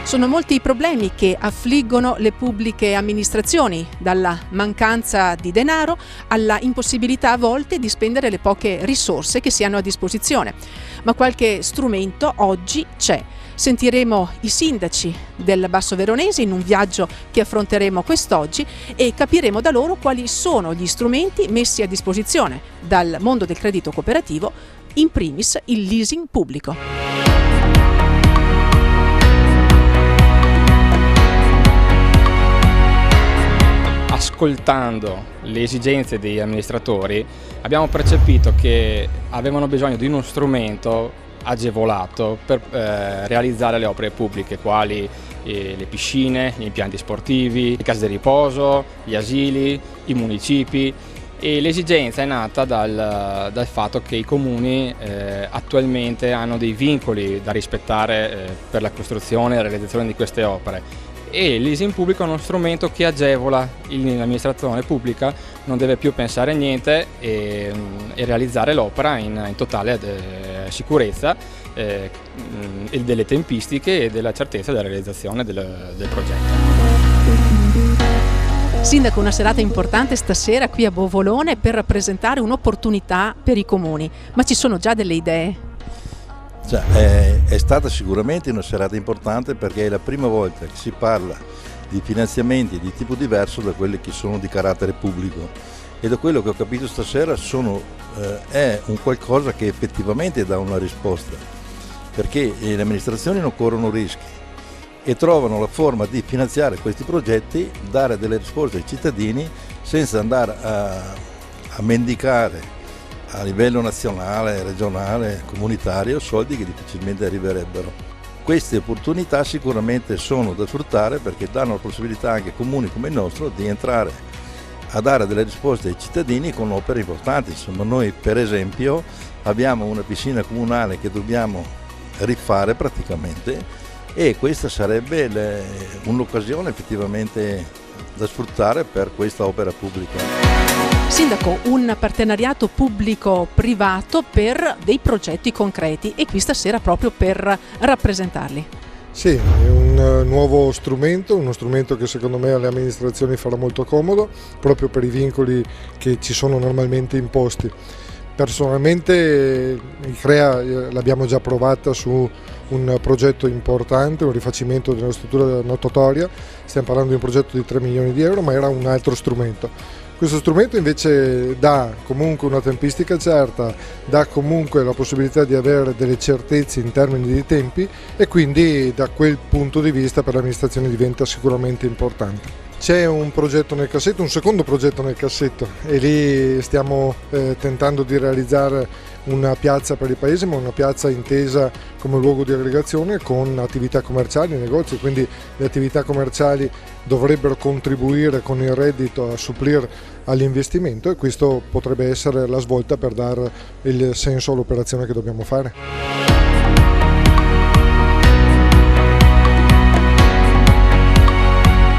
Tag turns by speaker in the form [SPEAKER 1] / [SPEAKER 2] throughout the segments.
[SPEAKER 1] Sono molti i problemi che affliggono le pubbliche amministrazioni, dalla mancanza di denaro alla impossibilità a volte di spendere le poche risorse che si hanno a disposizione. Ma qualche strumento oggi c'è. Sentiremo i sindaci del Basso Veronese in un viaggio che affronteremo quest'oggi e capiremo da loro quali sono gli strumenti messi a disposizione dal mondo del credito cooperativo, in primis il leasing pubblico.
[SPEAKER 2] Ascoltando le esigenze degli amministratori abbiamo percepito che avevano bisogno di uno strumento agevolato per realizzare le opere pubbliche quali le piscine, gli impianti sportivi, le case di riposo, gli asili, i municipi, e l'esigenza è nata dal fatto che i comuni attualmente hanno dei vincoli da rispettare per la costruzione e la realizzazione di queste opere. E il leasing pubblico è uno strumento che agevola l'amministrazione pubblica, non deve più pensare a niente e realizzare l'opera in totale sicurezza delle tempistiche e della certezza della realizzazione del progetto.
[SPEAKER 1] Sindaco, una serata importante stasera qui a Bovolone per rappresentare un'opportunità per i comuni, ma ci sono già delle idee?
[SPEAKER 3] È stata sicuramente una serata importante perché è la prima volta che si parla di finanziamenti di tipo diverso da quelli che sono di carattere pubblico, e da quello che ho capito stasera è un qualcosa che effettivamente dà una risposta, perché le amministrazioni non corrono rischi e trovano la forma di finanziare questi progetti, dare delle risposte ai cittadini senza andare a mendicare a livello nazionale, regionale, comunitario, soldi che difficilmente arriverebbero. Queste opportunità sicuramente sono da sfruttare perché danno la possibilità anche a comuni come il nostro di entrare a dare delle risposte ai cittadini con opere importanti. Insomma, noi per esempio abbiamo una piscina comunale che dobbiamo rifare praticamente, e questa sarebbe un'occasione effettivamente da sfruttare per questa opera pubblica.
[SPEAKER 1] Sindaco, un partenariato pubblico-privato per dei progetti concreti, e qui stasera proprio per rappresentarli.
[SPEAKER 4] Sì, è un nuovo strumento, uno strumento che secondo me alle amministrazioni farà molto comodo, proprio per i vincoli che ci sono normalmente imposti. Personalmente ICREA l'abbiamo già provata su un progetto importante, un rifacimento della struttura natatoria, stiamo parlando di un progetto di 3 milioni di euro, ma era un altro strumento. Questo strumento invece dà comunque una tempistica certa, dà comunque la possibilità di avere delle certezze in termini di tempi, e quindi da quel punto di vista per l'amministrazione diventa sicuramente importante. C'è un progetto nel cassetto, un secondo progetto nel cassetto, e lì stiamo tentando di realizzare una piazza per il paese, ma una piazza intesa come luogo di aggregazione con attività commerciali, negozi, quindi le attività commerciali dovrebbero contribuire con il reddito a supplire all'investimento, e questo potrebbe essere la svolta per dare il senso all'operazione che dobbiamo fare.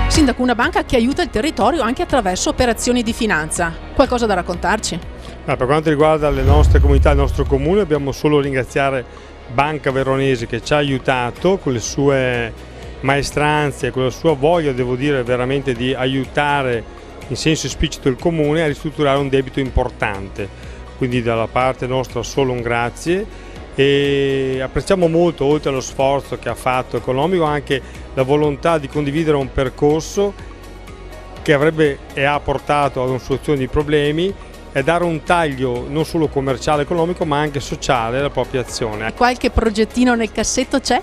[SPEAKER 1] Sindaco, una banca che aiuta il territorio anche attraverso operazioni di finanza. Qualcosa da raccontarci?
[SPEAKER 5] Per quanto riguarda le nostre comunità, il nostro comune, dobbiamo solo ringraziare Banca Veronese che ci ha aiutato con le sue maestranze e con la sua voglia, devo dire, veramente di aiutare in senso esplicito il comune a ristrutturare un debito importante. Quindi dalla parte nostra solo un grazie, e apprezziamo molto, oltre allo sforzo che ha fatto economico, anche la volontà di condividere un percorso che avrebbe e ha portato ad una soluzione di problemi e dare un taglio non solo commerciale e economico ma anche sociale alla propria azione.
[SPEAKER 1] Qualche progettino nel cassetto c'è?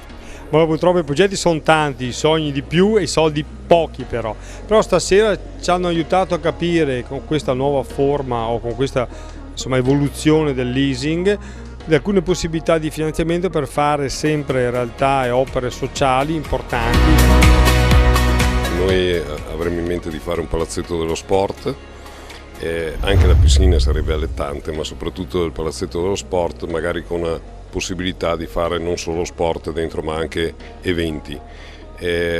[SPEAKER 5] Ma purtroppo i progetti sono tanti, i sogni di più e i soldi pochi però stasera ci hanno aiutato a capire con questa nuova forma o con questa evoluzione del leasing di alcune possibilità di finanziamento per fare sempre realtà e opere sociali importanti.
[SPEAKER 6] Noi avremmo in mente di fare un palazzetto dello sport, anche la piscina sarebbe allettante, ma soprattutto il palazzetto dello sport, magari con una possibilità di fare non solo sport dentro ma anche eventi.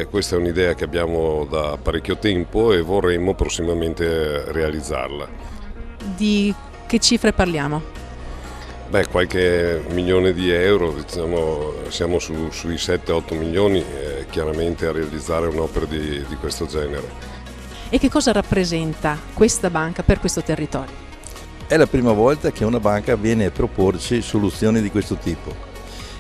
[SPEAKER 6] Questa è un'idea che abbiamo da parecchio tempo e vorremmo prossimamente realizzarla.
[SPEAKER 1] Di che cifre parliamo?
[SPEAKER 6] Qualche milione di euro, diciamo, siamo sui 7-8 milioni chiaramente a realizzare un'opera di questo genere.
[SPEAKER 1] E che cosa rappresenta questa banca per questo territorio?
[SPEAKER 3] È la prima volta che una banca viene a proporci soluzioni di questo tipo.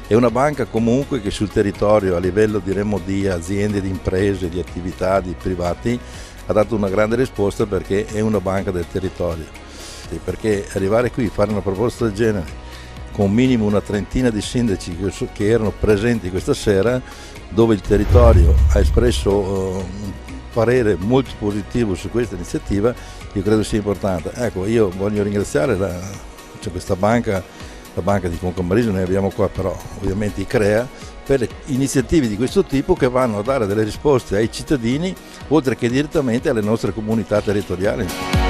[SPEAKER 3] È una banca comunque che sul territorio, a livello diremmo di aziende, di imprese, di attività, di privati, ha dato una grande risposta perché è una banca del territorio. Perché arrivare qui a fare una proposta del genere con minimo una trentina di sindaci che erano presenti questa sera, dove il territorio ha espresso un parere molto positivo su questa iniziativa, io credo sia importante. Ecco, io voglio ringraziare questa banca, la banca di Concamarisio, noi abbiamo qua però ovviamente i CREA, per le iniziative di questo tipo che vanno a dare delle risposte ai cittadini oltre che direttamente alle nostre comunità territoriali.